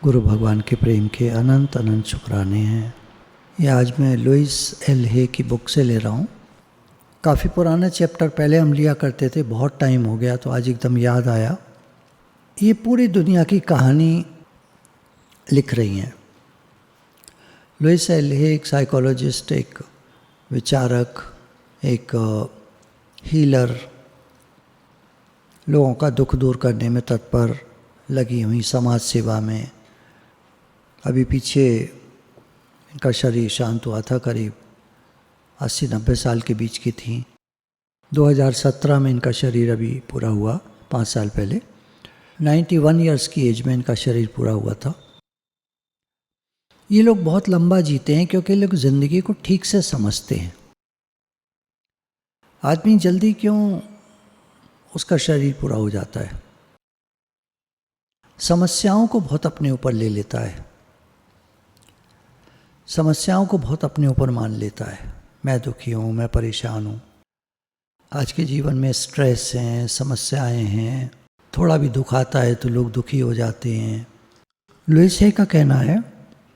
गुरु भगवान के प्रेम के अनंत अनंत शुक्राने हैं। ये आज मैं लुइस एल हे की बुक से ले रहा हूँ। काफ़ी पुराना चैप्टर पहले हम लिया करते थे, बहुत टाइम हो गया तो आज एकदम याद आया। ये पूरी दुनिया की कहानी लिख रही हैं। लुइस एल हे एक साइकोलॉजिस्ट, एक विचारक, एक हीलर, लोगों का दुख दूर करने में तत्पर लगी हुई, समाज सेवा में। अभी पीछे इनका शरीर शांत हुआ था, करीब 80-90 साल के बीच की थी। 2017 में इनका शरीर अभी पूरा हुआ, 5 साल पहले 91 ईयर्स की एज में इनका शरीर पूरा हुआ था। ये लोग बहुत लंबा जीते हैं क्योंकि लोग ज़िंदगी को ठीक से समझते हैं। आदमी जल्दी क्यों उसका शरीर पूरा हो जाता है? समस्याओं को बहुत अपने ऊपर ले लेता है, समस्याओं को बहुत अपने ऊपर मान लेता है। मैं दुखी हूँ, मैं परेशान हूँ। आज के जीवन में स्ट्रेस हैं, समस्याएं हैं, थोड़ा भी दुख आता है तो लोग दुखी हो जाते हैं। लुइस हे का कहना है,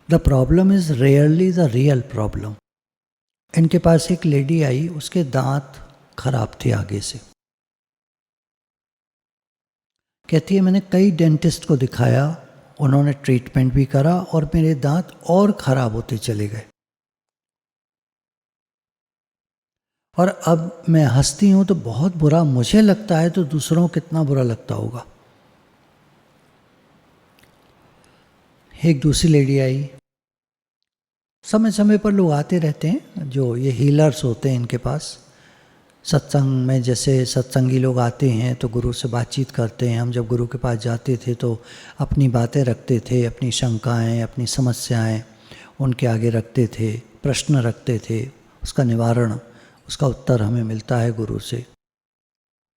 the problem is rarely the real problem. इनके पास एक लेडी आई, उसके दांत खराब थे आगे से। कहती है मैंने कई डेंटिस्ट को दिखाया, उन्होंने ट्रीटमेंट भी करा और मेरे दांत और ख़राब होते चले गए। और अब मैं हंसती हूँ तो बहुत बुरा मुझे लगता है, तो दूसरों को कितना बुरा लगता होगा। एक दूसरी लेडी आई। समय समय पर लोग आते रहते हैं, जो ये हीलर्स होते हैं इनके पास। सत्संग में जैसे सत्संगी लोग आते हैं तो गुरु से बातचीत करते हैं। हम जब गुरु के पास जाते थे तो अपनी बातें रखते थे, अपनी शंकाएं, अपनी समस्याएं उनके आगे रखते थे, प्रश्न रखते थे, उसका निवारण, उसका उत्तर हमें मिलता है गुरु से।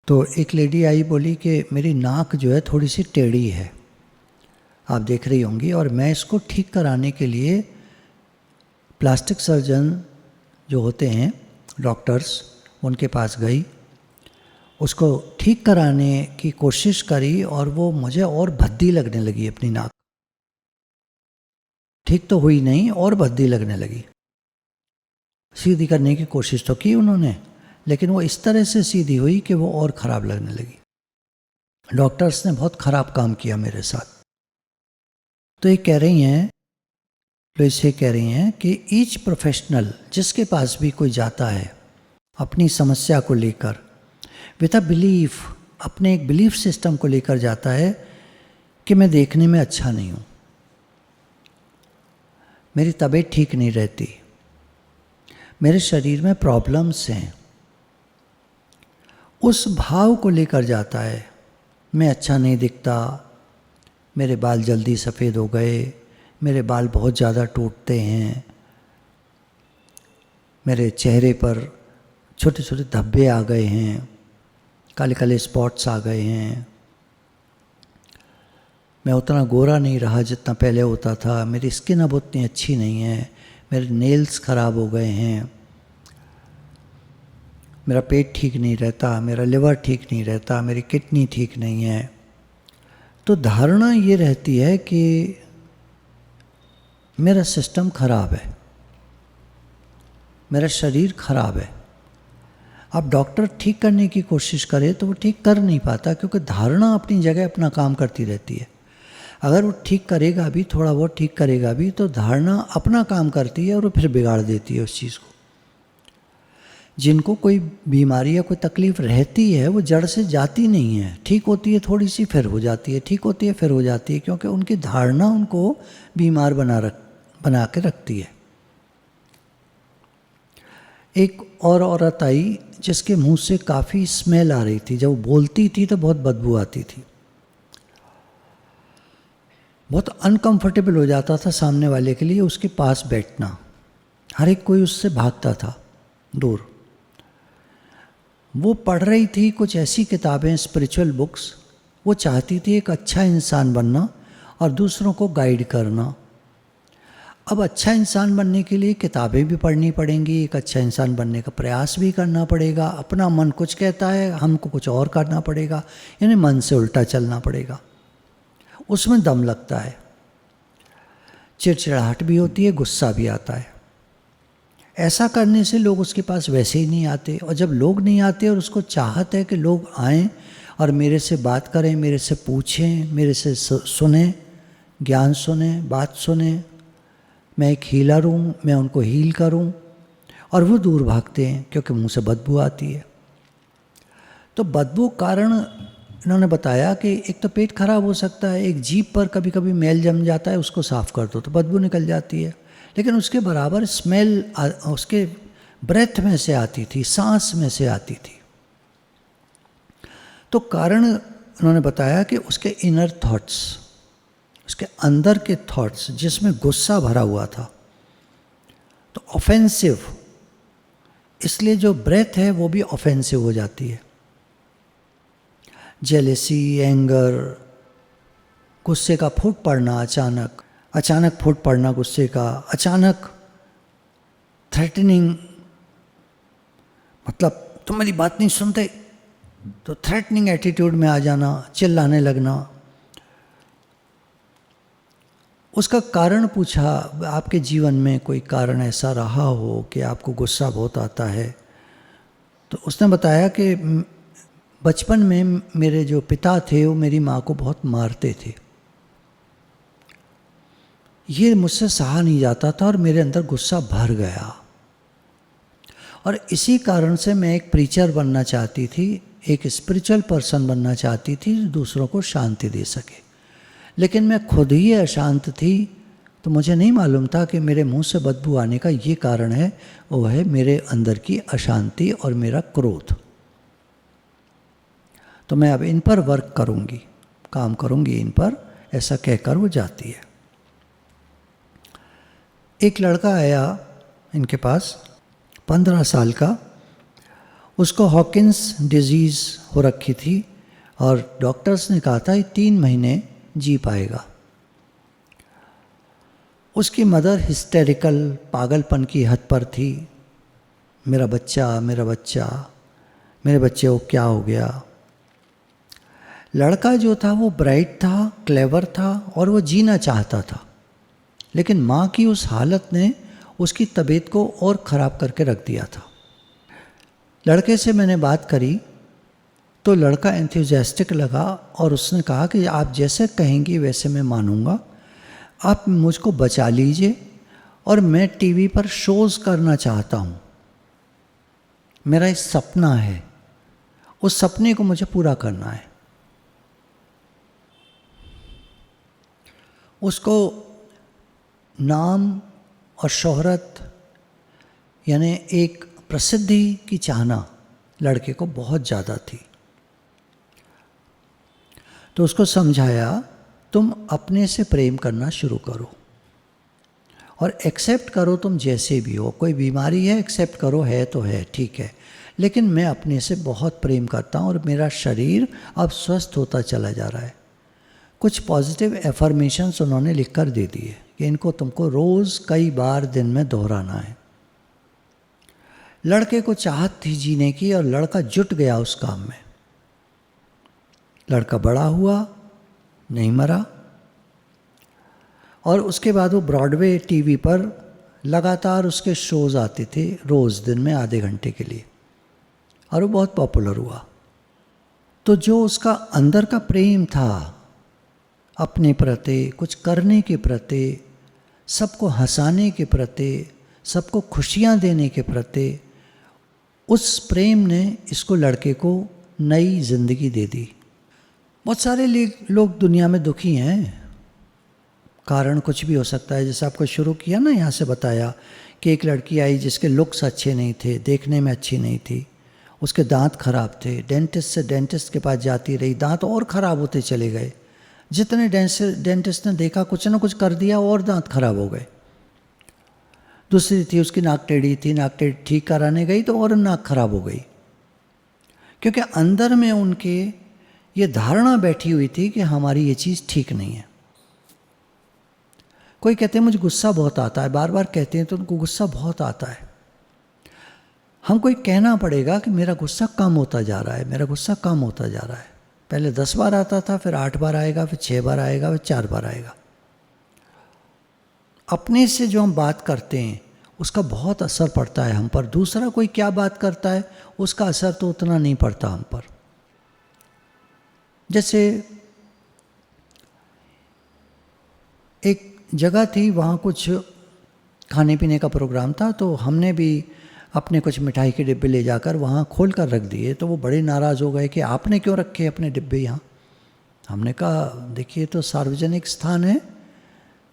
तो एक लेडी आई, बोली कि मेरी नाक जो है थोड़ी सी टेढ़ी है, आप देख रही होंगी, और मैं इसको ठीक कराने के लिए प्लास्टिक सर्जन जो होते हैं, डॉक्टर्स, उनके पास गई, उसको ठीक कराने की कोशिश करी और वो मुझे और भद्दी लगने लगी। अपनी नाक ठीक तो हुई नहीं, और भद्दी लगने लगी। सीधी करने की कोशिश तो की उन्होंने, लेकिन वो इस तरह से सीधी हुई कि वो और ख़राब लगने लगी। डॉक्टर्स ने बहुत ख़राब काम किया मेरे साथ। तो ये कह रही हैं, तो इसे कह रही हैं कि ईच प्रोफेशनल जिसके पास भी कोई जाता है अपनी समस्या को लेकर, विद अ बिलीफ, अपने एक बिलीफ सिस्टम को लेकर जाता है कि मैं देखने में अच्छा नहीं हूँ, मेरी तबीयत ठीक नहीं रहती, मेरे शरीर में प्रॉब्लम्स हैं, उस भाव को लेकर जाता है। मैं अच्छा नहीं दिखता, मेरे बाल जल्दी सफ़ेद हो गए, मेरे बाल बहुत ज़्यादा टूटते हैं, मेरे चेहरे पर छोटे छोटे धब्बे आ गए हैं, काले काले स्पॉट्स आ गए हैं, मैं उतना गोरा नहीं रहा जितना पहले होता था, मेरी स्किन अब उतनी अच्छी नहीं है, मेरे नेल्स ख़राब हो गए हैं, मेरा पेट ठीक नहीं रहता, मेरा लिवर ठीक नहीं रहता, मेरी किडनी ठीक नहीं है। तो धारणा ये रहती है कि मेरा सिस्टम ख़राब है, मेरा शरीर ख़राब है। अब डॉक्टर ठीक करने की कोशिश करे तो वो ठीक कर नहीं पाता, क्योंकि धारणा अपनी जगह अपना काम करती रहती है। अगर वो ठीक करेगा भी, थोड़ा बहुत ठीक करेगा भी, तो धारणा अपना काम करती है और वो फिर बिगाड़ देती है उस चीज़ को। जिनको कोई बीमारी या कोई तकलीफ़ रहती है वो जड़ से जाती नहीं है, ठीक होती है थोड़ी सी, फिर हो जाती है, ठीक होती है फिर हो जाती है, क्योंकि उनकी धारणा उनको बीमार बना के रखती है। एक और औरत आई जिसके मुंह से काफ़ी स्मेल आ रही थी, जब वो बोलती थी तो बहुत बदबू आती थी, बहुत अनकंफर्टेबल हो जाता था सामने वाले के लिए उसके पास बैठना। हर एक कोई उससे भागता था दूर। वो पढ़ रही थी कुछ ऐसी किताबें, स्पिरिचुअल बुक्स, वो चाहती थी एक अच्छा इंसान बनना और दूसरों को गाइड करना। अब अच्छा इंसान बनने के लिए किताबें भी पढ़नी पड़ेंगी, एक अच्छा इंसान बनने का प्रयास भी करना पड़ेगा, अपना मन कुछ कहता है, हमको कुछ और करना पड़ेगा, यानी मन से उल्टा चलना पड़ेगा, उसमें दम लगता है। चिड़चिड़ाहट भी होती है, गुस्सा भी आता है। ऐसा करने से लोग उसके पास वैसे ही नहीं आते, और जब लोग नहीं आते और उसको चाहत है कि लोग आएँ और मेरे से बात करें, मेरे से पूछें, मेरे से सुने, ज्ञान सुने, बात सुने, मैं एक हीलर हूँ, मैं उनको हील करूँ, और वो दूर भागते हैं क्योंकि मुंह से बदबू आती है। तो बदबू कारण इन्होंने बताया कि एक तो पेट खराब हो सकता है, एक जीभ पर कभी कभी मैल जम जाता है, उसको साफ़ कर दो तो बदबू निकल जाती है, लेकिन उसके बराबर स्मेल उसके ब्रेथ में से आती थी, सांस में से आती थी। तो कारण उन्होंने बताया कि उसके इनर थॉट्स, उसके अंदर के थॉट्स जिसमें गुस्सा भरा हुआ था, तो ऑफेंसिव, इसलिए जो ब्रेथ है वो भी ऑफेंसिव हो जाती है। जेलेसी, एंगर, गुस्से का फूट पड़ना, अचानक फूट पड़ना गुस्से का, अचानक थ्रेटनिंग, मतलब तुम मेरी बात नहीं सुनते तो थ्रेटनिंग एटीट्यूड में आ जाना, चिल्लाने लगना। उसका कारण पूछा, आपके जीवन में कोई कारण ऐसा रहा हो कि आपको गुस्सा बहुत आता है? तो उसने बताया कि बचपन में मेरे जो पिता थे वो मेरी माँ को बहुत मारते थे, ये मुझसे सहा नहीं जाता था और मेरे अंदर गुस्सा भर गया, और इसी कारण से मैं एक प्रीचर बनना चाहती थी, एक स्पिरिचुअल पर्सन बनना चाहती थी जो दूसरों को शांति दे सके, लेकिन मैं खुद ही अशांत थी। तो मुझे नहीं मालूम था कि मेरे मुंह से बदबू आने का ये कारण है, वो है मेरे अंदर की अशांति और मेरा क्रोध। तो मैं अब इन पर वर्क करूंगी, काम करूंगी इन पर, ऐसा कहकर वो जाती है। एक लड़का आया इनके पास, 15 साल का, उसको हॉकिंस डिजीज़ हो रखी थी और डॉक्टर्स ने कहा था ये 3 महीने जी पाएगा। उसकी मदर हिस्टेरिकल, पागलपन की हद पर थी, मेरा बच्चा, मेरा बच्चा, मेरे बच्चे को क्या हो गया। लड़का जो था वो ब्राइट था, क्लेवर था और वो जीना चाहता था, लेकिन माँ की उस हालत ने उसकी तबीयत को और ख़राब करके रख दिया था। लड़के से मैंने बात करी तो लड़का एंथुजियास्टिक लगा और उसने कहा कि आप जैसे कहेंगी वैसे मैं मानूंगा, आप मुझको बचा लीजिए और मैं टीवी पर शोज़ करना चाहता हूँ, मेरा एक सपना है, उस सपने को मुझे पूरा करना है। उसको नाम और शोहरत यानी एक प्रसिद्धि की चाहना लड़के को बहुत ज़्यादा थी। तो उसको समझाया तुम अपने से प्रेम करना शुरू करो और एक्सेप्ट करो तुम जैसे भी हो, कोई बीमारी है एक्सेप्ट करो, है तो है, ठीक है, लेकिन मैं अपने से बहुत प्रेम करता हूँ और मेरा शरीर अब स्वस्थ होता चला जा रहा है। कुछ पॉजिटिव एफर्मेशंस उन्होंने लिख कर दे दिए कि इनको तुमको रोज़ कई बार दिन में दोहराना है। लड़के को चाहत थी जीने की और लड़का जुट गया उस काम में। लड़का बड़ा हुआ, नहीं मरा, और उसके बाद वो ब्रॉडवे टीवी पर लगातार उसके शोज़ आते थे रोज़ दिन में आधे घंटे के लिए, और वो बहुत पॉपुलर हुआ। तो जो उसका अंदर का प्रेम था अपने प्रति, कुछ करने के प्रति, सबको हंसाने के प्रति, सबको खुशियाँ देने के प्रति, उस प्रेम ने इसको लड़के को नई जिंदगी दे दी। बहुत सारे लोग दुनिया में दुखी हैं, कारण कुछ भी हो सकता है। जैसे आपको शुरू किया ना, यहाँ से बताया कि एक लड़की आई जिसके लुक्स अच्छे नहीं थे, देखने में अच्छी नहीं थी, उसके दांत खराब थे, डेंटिस्ट से डेंटिस्ट के पास जाती रही, दांत और ख़राब होते चले गए। जितने डेंटिस्ट ने देखा कुछ ना कुछ कर दिया और दांत खराब हो गए। दूसरी थी उसकी नाक टेढ़ी थी, नाक टेढ़ी ठीक कराने गई तो और नाक खराब हो गई, क्योंकि अंदर में उनके ये धारणा बैठी हुई थी कि हमारी ये चीज़ ठीक नहीं है। कोई कहते हैं मुझे गुस्सा बहुत आता है, बार बार कहते हैं तो उनको गुस्सा बहुत आता है। हमको एक कहना पड़ेगा कि मेरा गुस्सा कम होता जा रहा है, मेरा गुस्सा कम होता जा रहा है। पहले 10 बार आता था, फिर 8 बार आएगा, फिर 6 बार आएगा, फिर 4 बार आएगा। अपने से जो हम बात करते हैं उसका बहुत असर पड़ता है हम पर। दूसरा कोई क्या बात करता है उसका असर तो उतना नहीं पड़ता हम पर। जैसे एक जगह थी, वहाँ कुछ खाने पीने का प्रोग्राम था, तो हमने भी अपने कुछ मिठाई के डिब्बे ले जाकर वहाँ खोल कर रख दिए। तो वो बड़े नाराज़ हो गए कि आपने क्यों रखे अपने डिब्बे यहाँ। हमने कहा देखिए तो सार्वजनिक स्थान है,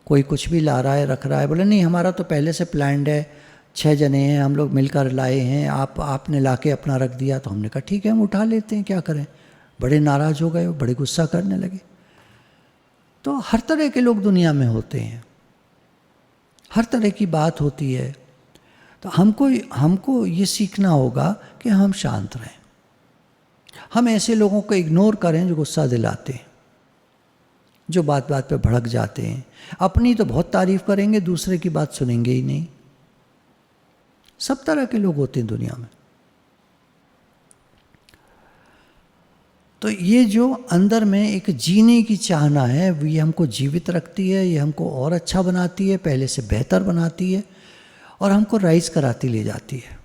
कोई कुछ भी ला रहा है रख रहा है। बोले नहीं हमारा तो पहले से प्लान्ड है, 6 जने हैं हम लोग मिलकर लाए हैं, आपने ला के अपना रख दिया। तो हमने कहा ठीक है हम उठा लेते हैं, क्या करें। बड़े नाराज़ हो गए, बड़े गुस्सा करने लगे। तो हर तरह के लोग दुनिया में होते हैं, हर तरह की बात होती है। तो हमको ये सीखना होगा कि हम शांत रहें, हम ऐसे लोगों को इग्नोर करें जो गुस्सा दिलाते हैं, जो बात बात पे भड़क जाते हैं। अपनी तो बहुत तारीफ करेंगे, दूसरे की बात सुनेंगे ही नहीं। सब तरह के लोग होते हैं दुनिया में। तो ये जो अंदर में एक जीने की चाहना है, ये हमको जीवित रखती है, ये हमको और अच्छा बनाती है, पहले से बेहतर बनाती है और हमको राइज कराती ले जाती है।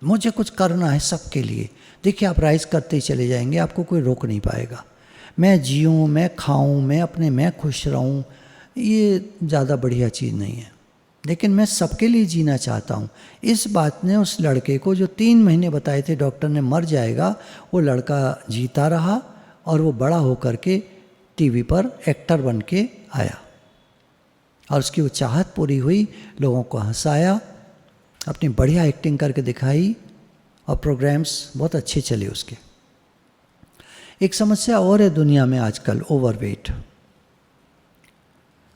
मुझे कुछ करना है सबके लिए। देखिए आप राइज करते ही चले जाएंगे, आपको कोई रोक नहीं पाएगा। मैं जीऊँ, मैं खाऊँ, मैं खुश रहूँ, ये ज़्यादा बढ़िया चीज़ नहीं है। लेकिन मैं सबके लिए जीना चाहता हूँ। इस बात ने उस लड़के को, जो 3 महीने बताए थे डॉक्टर ने मर जाएगा, वो लड़का जीता रहा और वो बड़ा होकर के टीवी पर एक्टर बन के आया और उसकी वो चाहत पूरी हुई, लोगों को हंसाया, अपनी बढ़िया एक्टिंग करके दिखाई और प्रोग्राम्स बहुत अच्छे चले उसके। एक समस्या और है दुनिया में आजकल, ओवरवेट।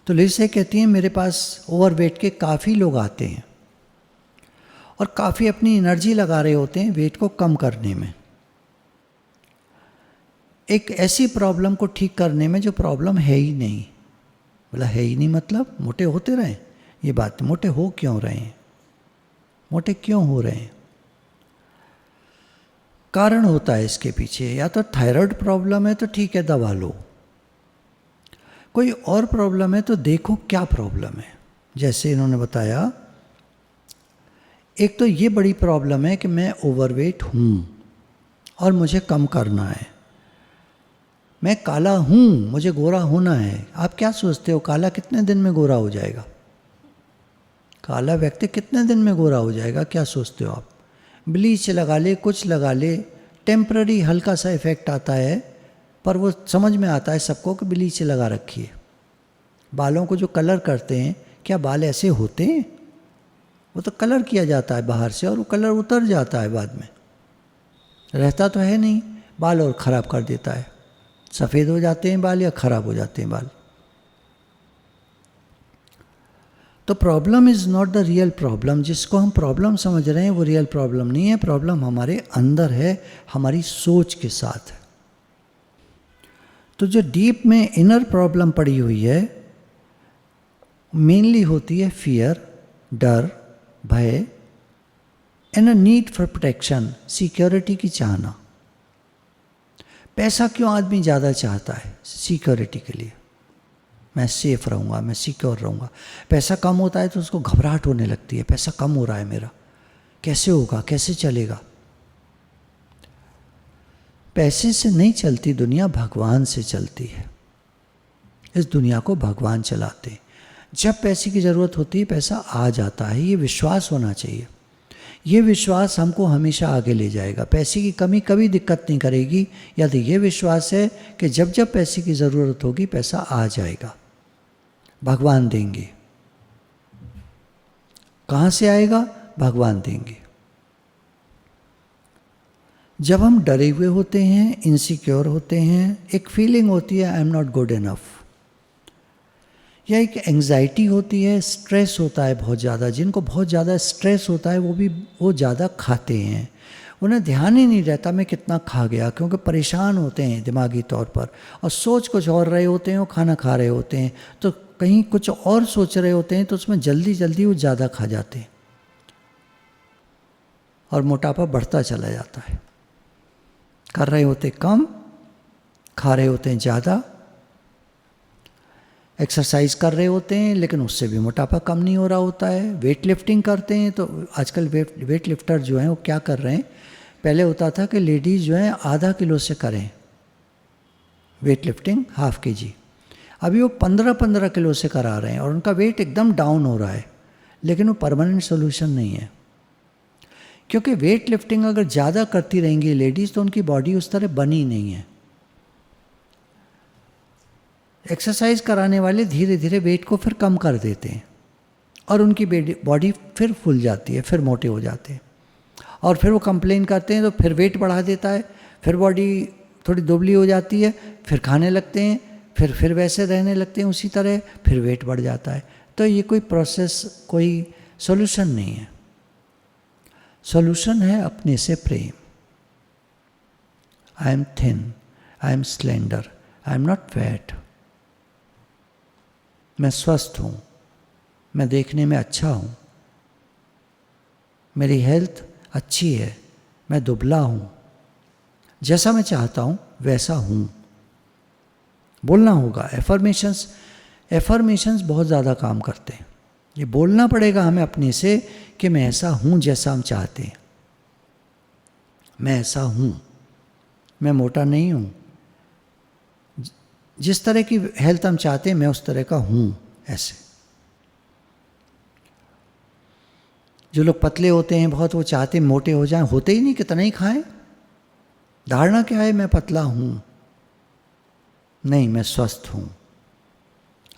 तो लिसे कहती हैं मेरे पास ओवरवेट के काफ़ी लोग आते हैं और काफ़ी अपनी एनर्जी लगा रहे होते हैं वेट को कम करने में, एक ऐसी प्रॉब्लम को ठीक करने में जो प्रॉब्लम है ही नहीं। बोला है ही नहीं मतलब मोटे होते रहें? ये बात, मोटे हो क्यों रहे हैं, मोटे क्यों हो रहे हैं? कारण होता है इसके पीछे। या तो थायराइड प्रॉब्लम है तो ठीक है दवा लो, कोई और प्रॉब्लम है तो देखो क्या प्रॉब्लम है। जैसे इन्होंने बताया, एक तो ये बड़ी प्रॉब्लम है कि मैं ओवरवेट हूँ और मुझे कम करना है। मैं काला हूँ, मुझे गोरा होना है। आप क्या सोचते हो काला कितने दिन में गोरा हो जाएगा? काला व्यक्ति कितने दिन में गोरा हो जाएगा, क्या सोचते हो आप? ब्लीच लगा ले, कुछ लगा ले, टेम्पररी हल्का सा इफेक्ट आता है, पर वो समझ में आता है सबको कि ब्लीच लगा रखी है। बालों को जो कलर करते हैं, क्या बाल ऐसे होते हैं? वो तो कलर किया जाता है बाहर से और वो कलर उतर जाता है बाद में, रहता तो है नहीं। बाल और ख़राब कर देता है, सफ़ेद हो जाते हैं बाल या ख़राब हो जाते हैं बाल। तो problem is not the real problem. जिसको हम प्रॉब्लम समझ रहे हैं वो रियल प्रॉब्लम नहीं है। प्रॉब्लम हमारे अंदर है, हमारी सोच के साथ है। तो जो डीप में इनर प्रॉब्लम पड़ी हुई है, मेनली होती है फियर, डर, भय and a need for protection, security की चाहना। पैसा क्यों आदमी ज़्यादा चाहता है? सिक्योरिटी के लिए, मैं सेफ रहूँगा, मैं सिक्योर रहूँगा। पैसा कम होता है तो उसको घबराहट होने लगती है, पैसा कम हो रहा है मेरा, कैसे होगा, कैसे चलेगा। पैसे से नहीं चलती दुनिया, भगवान से चलती है। इस दुनिया को भगवान चलाते हैं। जब पैसे की ज़रूरत होती है पैसा आ जाता है, ये विश्वास होना चाहिए। ये विश्वास हमको हमेशा आगे ले जाएगा। पैसे की कमी कभी दिक्कत नहीं करेगी यदि ये विश्वास है कि जब जब पैसे की ज़रूरत होगी पैसा आ जाएगा, भगवान देंगे। कहाँ से आएगा? भगवान देंगे। जब हम डरे हुए होते हैं, इनसिक्योर होते हैं, एक फीलिंग होती है आई एम नॉट गुड इनफ, या एक एंग्जाइटी होती है, स्ट्रेस होता है बहुत ज़्यादा। जिनको बहुत ज़्यादा स्ट्रेस होता है वो ज़्यादा खाते हैं। उन्हें ध्यान ही नहीं रहता मैं कितना खा गया, क्योंकि परेशान होते हैं दिमागी तौर पर और सोच कुछ और रहे होते हैं, वो खाना खा रहे होते हैं तो कहीं कुछ और सोच रहे होते हैं, तो उसमें जल्दी जल्दी वो ज़्यादा खा जाते हैं और मोटापा बढ़ता चला जाता है। कर रहे होते कम, खा रहे होते हैं ज़्यादा। एक्सरसाइज कर रहे होते हैं लेकिन उससे भी मोटापा कम नहीं हो रहा होता है। वेट लिफ्टिंग करते हैं तो आजकल वेट लिफ्टर जो हैं वो क्या कर रहे हैं, पहले होता था कि लेडीज़ जो हैं आधा किलो से करें वेट लिफ्टिंग, हाफ kg, अभी वो 15-15 किलो से करा रहे हैं और उनका वेट एकदम डाउन हो रहा है, लेकिन वो परमानेंट सोल्यूशन नहीं है। क्योंकि वेट लिफ्टिंग अगर ज़्यादा करती रहेंगी लेडीज़ तो उनकी बॉडी उस तरह बनी नहीं है। एक्सरसाइज कराने वाले धीरे धीरे वेट को फिर कम कर देते हैं और उनकी बॉडी फिर फूल जाती है, फिर मोटे हो जाते हैं और फिर वो कंप्लेन करते हैं तो फिर वेट बढ़ा देता है, फिर बॉडी थोड़ी दुबली हो जाती है, फिर खाने लगते हैं, फिर वैसे रहने लगते हैं उसी तरह, फिर वेट बढ़ जाता है। तो ये कोई प्रोसेस, कोई सॉल्यूशन नहीं है। सॉल्यूशन है अपने से प्रेम। I am thin, I am slender, I am not fat, मैं स्वस्थ हूँ, मैं देखने में अच्छा हूँ, मेरी हेल्थ अच्छी है, मैं दुबला हूँ, जैसा मैं चाहता हूँ वैसा हूँ। बोलना होगा। एफर्मेशंस बहुत ज़्यादा काम करते हैं। ये बोलना पड़ेगा हमें अपने से कि मैं ऐसा हूँ जैसा हम चाहते हैं, मैं ऐसा हूँ, मैं मोटा नहीं हूँ, जिस तरह की हेल्थ हम चाहते हैं मैं उस तरह का हूँ। ऐसे जो लोग पतले होते हैं बहुत, वो चाहते हैं मोटे हो जाएं, होते ही नहीं, कितना ही खाएं। धारणा क्या है, मैं पतला हूँ, नहीं मैं स्वस्थ हूँ।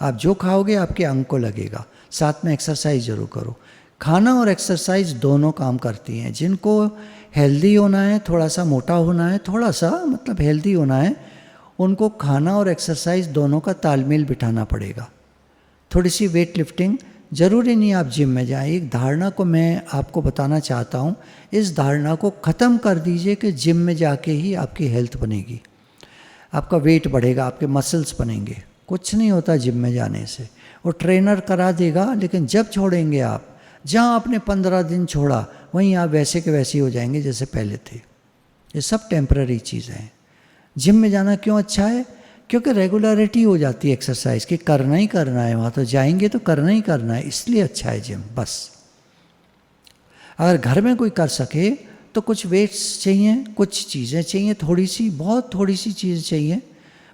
आप जो खाओगे आपके अंग को लगेगा। साथ में एक्सरसाइज जरूर करो। खाना और एक्सरसाइज दोनों काम करती हैं। जिनको हेल्दी होना है, थोड़ा सा मोटा होना है, थोड़ा सा मतलब हेल्दी होना है, उनको खाना और एक्सरसाइज दोनों का तालमेल बिठाना पड़ेगा। थोड़ी सी वेट लिफ्टिंग, ज़रूरी नहीं आप जिम में जाएं। एक धारणा को मैं आपको बताना चाहता हूँ, इस धारणा को ख़त्म कर दीजिए कि जिम में जाके ही आपकी हेल्थ बनेगी, आपका वेट बढ़ेगा, आपके मसल्स बनेंगे। कुछ नहीं होता जिम में जाने से, वो ट्रेनर करा देगा, लेकिन जब छोड़ेंगे आप, जहाँ आपने 15 दिन छोड़ा वहीं आप वैसे के वैसे ही हो जाएंगे जैसे पहले थे। ये सब टेम्पररी चीज़ें हैं। जिम में जाना क्यों अच्छा है? क्योंकि रेगुलरिटी हो जाती है एक्सरसाइज की, करना ही करना है, वहाँ तो जाएंगे तो करना ही करना है, इसलिए अच्छा है जिम। बस अगर घर में कोई कर सके तो कुछ वेट्स चाहिए, कुछ चीज़ें चाहिए, थोड़ी सी, बहुत थोड़ी सी चीज़ चाहिए।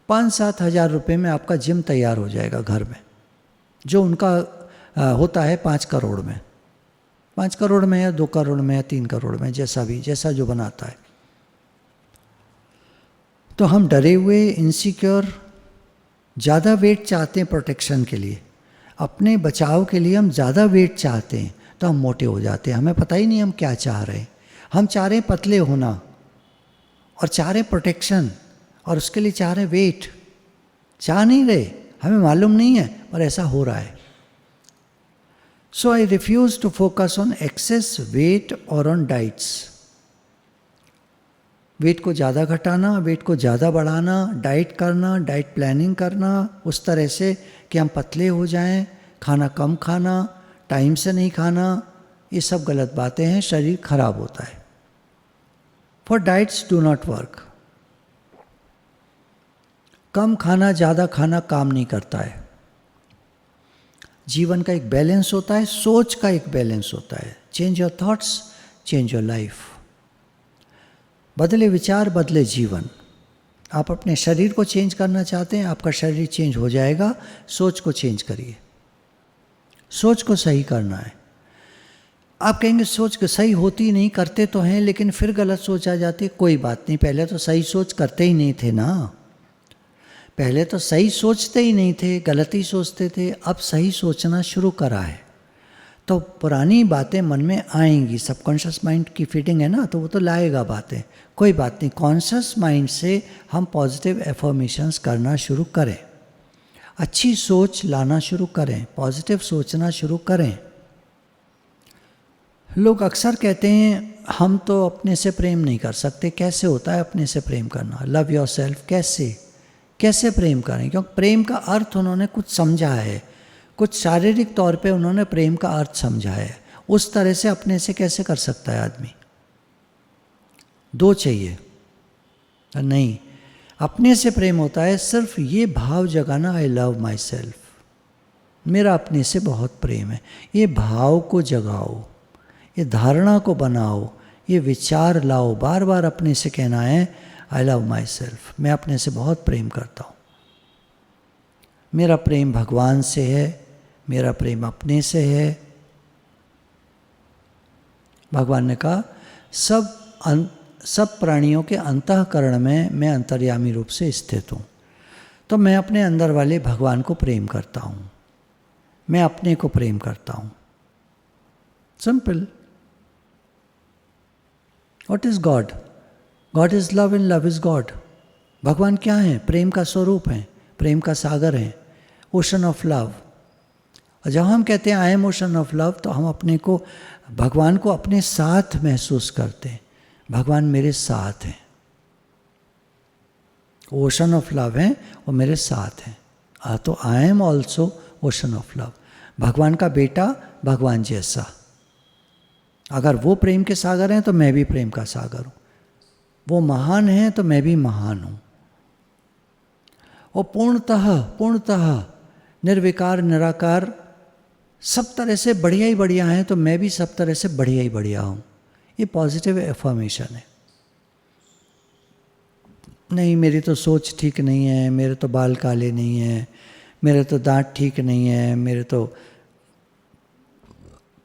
5-7 हज़ार रुपये में आपका जिम तैयार हो जाएगा घर में, जो उनका होता है 5 करोड़ में। 5 करोड़ में या 2 करोड़ में या 3 करोड़ में, जैसा भी, जैसा जो बनाता है। तो हम डरे हुए, इनसिक्योर, ज़्यादा वेट चाहते हैं प्रोटेक्शन के लिए, अपने बचाव के लिए हम ज़्यादा वेट चाहते हैं, तो हम मोटे हो जाते हैं। हमें पता ही नहीं हम क्या चाह रहे हैं। हम चाह रहे हैं पतले होना और चाह रहे प्रोटेक्शन, और उसके लिए चाह रहे वेट। चाह नहीं रहे, हमें मालूम नहीं है, पर ऐसा हो रहा है। So I refuse to focus on excess weight और ऑन डाइट्स। वेट को ज़्यादा घटाना, वेट को ज़्यादा बढ़ाना, डाइट करना, डाइट प्लानिंग करना उस तरह से कि हम पतले हो जाएं, खाना कम खाना, टाइम से नहीं खाना, ये सब गलत बातें हैं, शरीर खराब होता है। For diets do not work. कम खाना, ज़्यादा खाना काम नहीं करता है। जीवन का एक बैलेंस होता है, सोच का एक बैलेंस होता है। Change your thoughts, change your life. बदले विचार, बदले जीवन। आप अपने शरीर को चेंज करना चाहते हैं, आपका शरीर चेंज हो जाएगा। सोच को चेंज करिए, सोच को सही करना है। आप कहेंगे सोच को सही होती नहीं, करते तो हैं लेकिन फिर गलत सोच आ जाती है। कोई बात नहीं, पहले तो सही सोच करते ही नहीं थे ना। पहले तो सही सोचते ही नहीं थे, गलत ही सोचते थे। अब सही सोचना शुरू करा है तो पुरानी बातें मन में आएंगी। सबकॉन्शियस माइंड की फीडिंग है ना, तो वो तो लाएगा बातें। कोई बात नहीं, कॉन्शियस माइंड से हम पॉजिटिव एफर्मेशंस करना शुरू करें, अच्छी सोच लाना शुरू करें, पॉजिटिव सोचना शुरू करें। लोग अक्सर कहते हैं हम तो अपने से प्रेम नहीं कर सकते। कैसे होता है अपने से प्रेम करना? Love your self. कैसे प्रेम करें? क्योंकि प्रेम का अर्थ उन्होंने कुछ समझा है, कुछ शारीरिक तौर पे उन्होंने प्रेम का अर्थ समझा है। उस तरह से अपने से कैसे कर सकता है आदमी? 2 चाहिए नहीं। अपने से प्रेम होता है सिर्फ ये भाव जगाना, आई लव माई सेल्फ। मेरा अपने से बहुत प्रेम है। ये भाव को जगाओ, ये धारणा को बनाओ, ये विचार लाओ, बार बार अपने से कहना है आई लव माई सेल्फ, मैं अपने से बहुत प्रेम करता हूँ। मेरा प्रेम भगवान से है, मेरा प्रेम अपने से है। भगवान ने कहा सब प्राणियों के अंतःकरण में मैं अंतर्यामी रूप से स्थित हूँ। तो मैं अपने अंदर वाले भगवान को प्रेम करता हूँ, मैं अपने को प्रेम करता हूँ। Simple. What is God? God is love and love is God. भगवान क्या है? प्रेम का स्वरूप है, प्रेम का सागर है, ओशन ऑफ लव। और जब हम कहते हैं I am ocean of love, तो हम अपने को, भगवान को अपने साथ महसूस करते हैं। भगवान मेरे साथ हैं, ओशन ऑफ लव है, वो मेरे साथ हैं। तो I am also ocean of love. भगवान का बेटा भगवान जैसा। अगर वो प्रेम के सागर हैं तो मैं भी प्रेम का सागर हूँ। वो महान है तो मैं भी महान हूँ। और पूर्णतः निर्विकार निराकार सब तरह से बढ़िया ही बढ़िया है, तो मैं भी सब तरह से बढ़िया ही बढ़िया हूँ। ये पॉजिटिव एफर्मेशन है। नहीं, मेरी तो सोच ठीक नहीं है, मेरे तो बाल काले नहीं है, मेरे तो दांत ठीक नहीं है, मेरे तो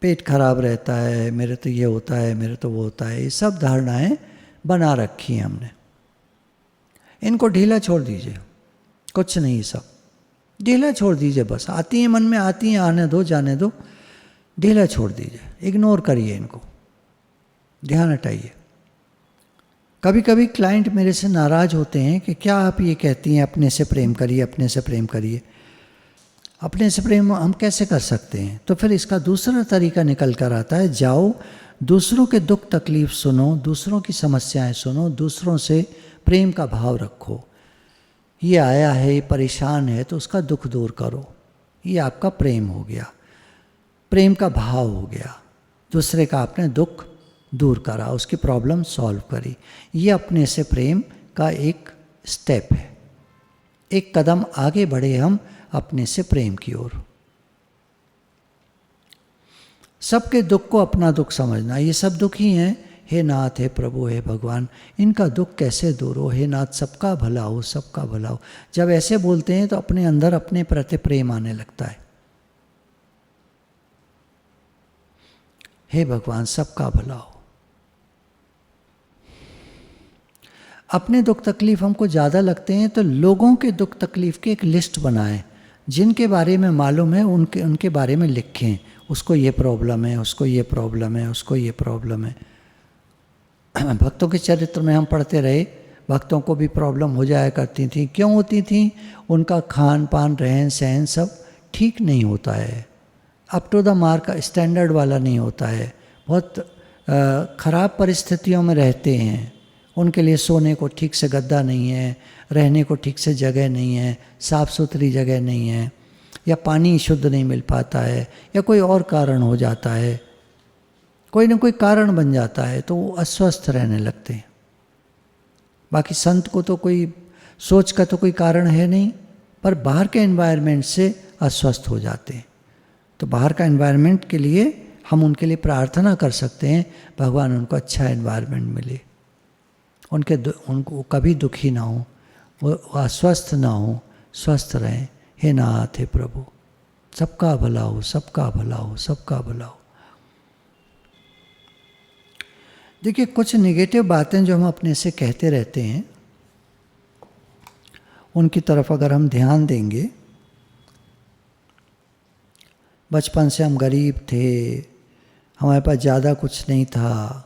पेट खराब रहता है, मेरे तो ये होता है, मेरे तो वो होता है। ये सब धारणाएं बना रखी हैं हमने। इनको ढीला छोड़ दीजिए, कुछ नहीं, सब ढीला छोड़ दीजिए। बस आती हैं मन में, आती हैं, आने दो, जाने दो, ढीला छोड़ दीजिए, इग्नोर करिए इनको, ध्यान हटाइए। कभी कभी क्लाइंट मेरे से नाराज़ होते हैं कि क्या आप ये कहती हैं अपने से प्रेम करिए, अपने से प्रेम करिए। अपने से प्रेम हम कैसे कर सकते हैं? तो फिर इसका दूसरा तरीका निकल कर आता है, जाओ दूसरों के दुख तकलीफ सुनो, दूसरों की समस्याएं सुनो, दूसरों से प्रेम का भाव रखो। ये आया है, ये परेशान है, तो उसका दुख दूर करो। ये आपका प्रेम हो गया, प्रेम का भाव हो गया। दूसरे का आपने दुख दूर करा, उसकी प्रॉब्लम सॉल्व करी। ये अपने से प्रेम का एक स्टेप है। एक कदम आगे बढ़े हम अपने से प्रेम की ओर। सबके दुख को अपना दुख समझना। ये सब दुख ही हैं, हे नाथ, हे प्रभु, हे भगवान, इनका दुख कैसे दूर हो? हे नाथ, सबका भला हो, सबका भला हो। जब ऐसे बोलते हैं तो अपने अंदर अपने प्रति प्रेम आने लगता है। हे भगवान, सबका भला हो। अपने दुख तकलीफ हमको ज़्यादा लगते हैं तो लोगों के दुख तकलीफ की एक लिस्ट बनाएं, जिनके बारे में मालूम है उनके बारे में लिखें। उसको ये प्रॉब्लम है, उसको ये प्रॉब्लम है, उसको ये प्रॉब्लम है। भक्तों के चरित्र में हम पढ़ते रहे, भक्तों को भी प्रॉब्लम हो जाया करती थी। क्यों होती थी? उनका खान पान, रहन सहन सब ठीक नहीं होता है, up to the mark standard वाला नहीं होता है। बहुत ख़राब परिस्थितियों में रहते हैं। उनके लिए सोने को ठीक से गद्दा नहीं है, रहने को ठीक से जगह नहीं है, साफ़ सुथरी जगह नहीं है, या पानी शुद्ध नहीं मिल पाता है, या कोई और कारण हो जाता है, कोई ना कोई कारण बन जाता है, तो वो अस्वस्थ रहने लगते हैं। बाकी संत को तो कोई सोच का तो कोई कारण है नहीं, पर बाहर के एनवायरनमेंट से अस्वस्थ हो जाते हैं। तो बाहर का एनवायरनमेंट के लिए हम उनके लिए प्रार्थना कर सकते हैं, भगवान उनको अच्छा एनवायरनमेंट मिले, उनको कभी दुखी ना हो, वो अस्वस्थ ना हो, स्वस्थ रहें। हे नाथ, हे प्रभु, सबका भला हो, सबका भला हो, सबका भला हो। देखिए, कुछ नेगेटिव बातें जो हम अपने से कहते रहते हैं, उनकी तरफ अगर हम ध्यान देंगे, बचपन से हम गरीब थे, हमारे पास ज़्यादा कुछ नहीं था,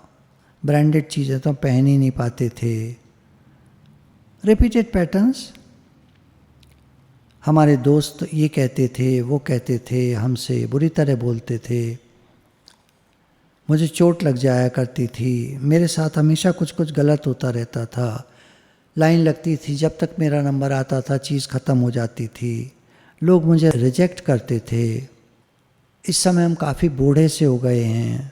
ब्रांडेड चीज़ें तो पहन ही नहीं पाते थे। Repeated patterns. हमारे दोस्त ये कहते थे, वो कहते थे, हमसे बुरी तरह बोलते थे, मुझे चोट लग जाया करती थी, मेरे साथ हमेशा कुछ कुछ गलत होता रहता था, लाइन लगती थी, जब तक मेरा नंबर आता था चीज़ ख़त्म हो जाती थी, लोग मुझे रिजेक्ट करते थे। इस समय हम काफ़ी बूढ़े से हो गए हैं,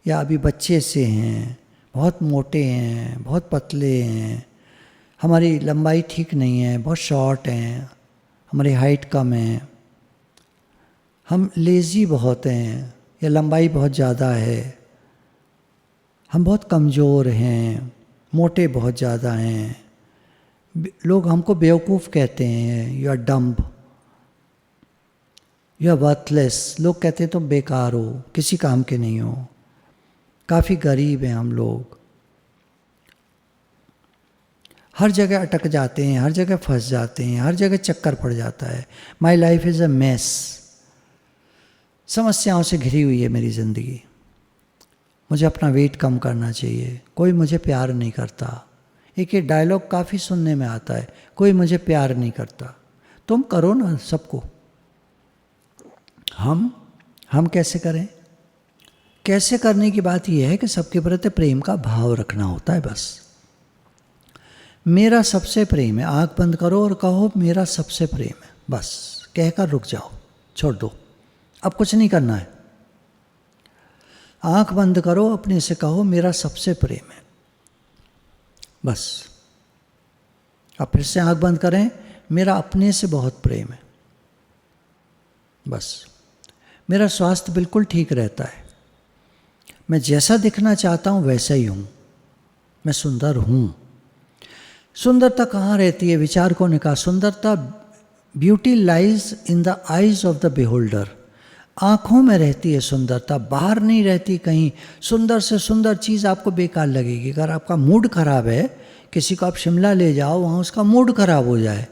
या अभी बच्चे से हैं, बहुत मोटे हैं, बहुत पतले हैं, हमारी लंबाई ठीक नहीं है, बहुत शॉर्ट हैं, हमारी हाइट कम है, हम लेज़ी बहुत हैं, या लंबाई बहुत ज़्यादा है, हम बहुत कमज़ोर हैं, मोटे बहुत ज़्यादा हैं, लोग हमको बेवकूफ़ कहते हैं, you are dumb, you are worthless, लोग कहते हैं तुम बेकार हो, किसी काम के नहीं हो, काफ़ी गरीब हैं हम लोग, हर जगह अटक जाते हैं, हर जगह फंस जाते हैं, हर जगह चक्कर पड़ जाता है। My life is a mess, समस्याओं से घिरी हुई है मेरी ज़िंदगी, मुझे अपना वेट कम करना चाहिए, कोई मुझे प्यार नहीं करता। एक ये डायलॉग काफ़ी सुनने में आता है, कोई मुझे प्यार नहीं करता। तुम करो ना सबको, हम कैसे करें? कैसे करने की बात यह है कि सबके प्रति प्रेम का भाव रखना होता है। बस मेरा सबसे प्रेम है, आंख बंद करो और कहो मेरा सबसे प्रेम है, बस कहकर रुक जाओ, छोड़ दो, अब कुछ नहीं करना है। आंख बंद करो, अपने से कहो मेरा सबसे प्रेम है, बस। अब फिर से आंख बंद करें, मेरा अपने से बहुत प्रेम है, बस। मेरा स्वास्थ्य बिल्कुल ठीक रहता है, मैं जैसा दिखना चाहता हूँ वैसा ही हूँ, मैं सुंदर हूँ। सुंदरता कहाँ रहती है? विचार को निकाह, सुंदरता, beauty lies in the eyes of the beholder, आँखों में रहती है सुंदरता, बाहर नहीं रहती कहीं। सुंदर से सुंदर चीज़ आपको बेकार लगेगी। अगर आपका मूड खराब है, किसी को आप शिमला ले जाओ, वहाँ उसका मूड खराब हो जाए,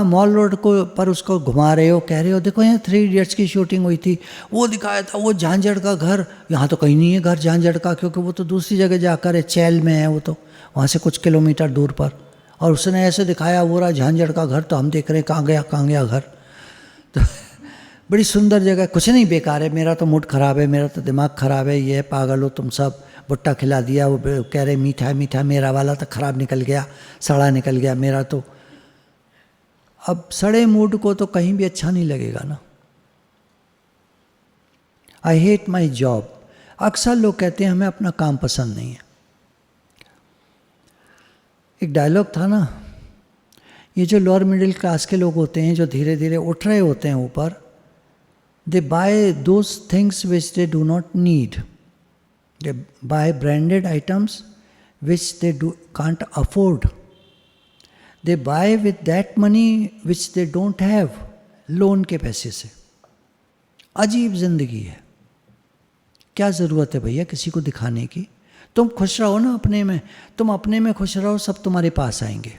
मॉल रोड को पर उसको घुमा रहे हो, कह रहे हो देखो यहाँ 3 इडियट्स की शूटिंग हुई थी, वो दिखाया था वो झांझड़ का घर, यहाँ तो कहीं नहीं है घर झांझड़ का, क्योंकि वो तो दूसरी जगह जाकर है, चैल में है वो तो, वहाँ से कुछ किलोमीटर दूर पर, और उसने ऐसे दिखाया वो रहा झांझड़ का घर, तो हम देख रहे कहाँ गया घर। तो बड़ी सुंदर जगह, कुछ नहीं, बेकार है, मेरा तो मूड ख़राब है, मेरा तो दिमाग ख़राब है, ये पागल हो तुम सब, भुट्टा खिला दिया, वो कह रहे मीठा मीठा, मेरा वाला तो ख़राब निकल गया, सड़ा निकल गया मेरा तो। अब सड़े मूड को तो कहीं भी अच्छा नहीं लगेगा ना। आई हेट माई जॉब, अक्सर लोग कहते हैं हमें अपना काम पसंद नहीं है। एक डायलॉग था ना, ये जो लोअर मिडिल क्लास के लोग होते हैं, जो धीरे धीरे उठ रहे होते हैं ऊपर, they buy those things which they do not need. They buy branded items which they can't afford. They buy with that money which they don't have, loan के पैसे से। अजीब जिंदगी है, क्या ज़रूरत है भैया किसी को दिखाने की? तुम खुश रहो ना अपने में, तुम अपने में खुश रहो, सब तुम्हारे पास आएंगे।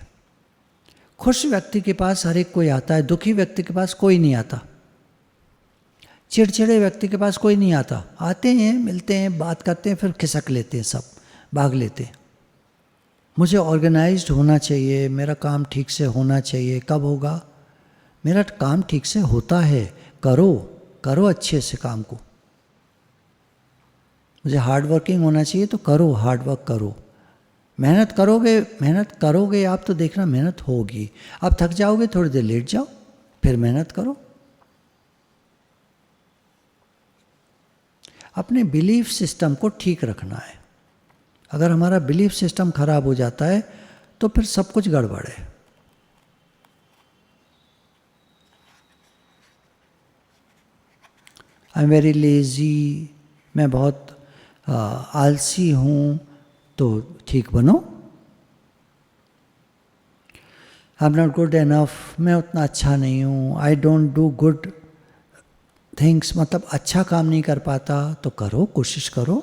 खुश व्यक्ति के पास हर एक कोई आता है, दुखी व्यक्ति के पास कोई नहीं आता, चिड़चिड़े व्यक्ति के पास कोई नहीं आता। आते हैं, मिलते हैं, बात करते हैं, फिर खिसक लेते हैं, सब भाग लेते हैं। मुझे ऑर्गेनाइज्ड होना चाहिए, मेरा काम ठीक से होना चाहिए। कब होगा? मेरा काम ठीक से होता है, करो करो अच्छे से काम को। मुझे हार्ड वर्किंग होना चाहिए, तो करो, हार्ड वर्क करो, मेहनत करोगे आप, तो देखना मेहनत होगी। अब थक जाओगे, थोड़ी देर लेट जाओ, फिर मेहनत करो। अपने बिलीफ सिस्टम को ठीक रखना है। अगर हमारा बिलीफ सिस्टम खराब हो जाता है तो फिर सब कुछ गड़बड़ है। आई एम वेरी लेज़ी, मैं बहुत आलसी हूँ, तो ठीक बनो। आई एम नॉट गुड एनफ, मैं उतना अच्छा नहीं हूँ। I don't do good things, मतलब अच्छा काम नहीं कर पाता, तो करो, कोशिश करो।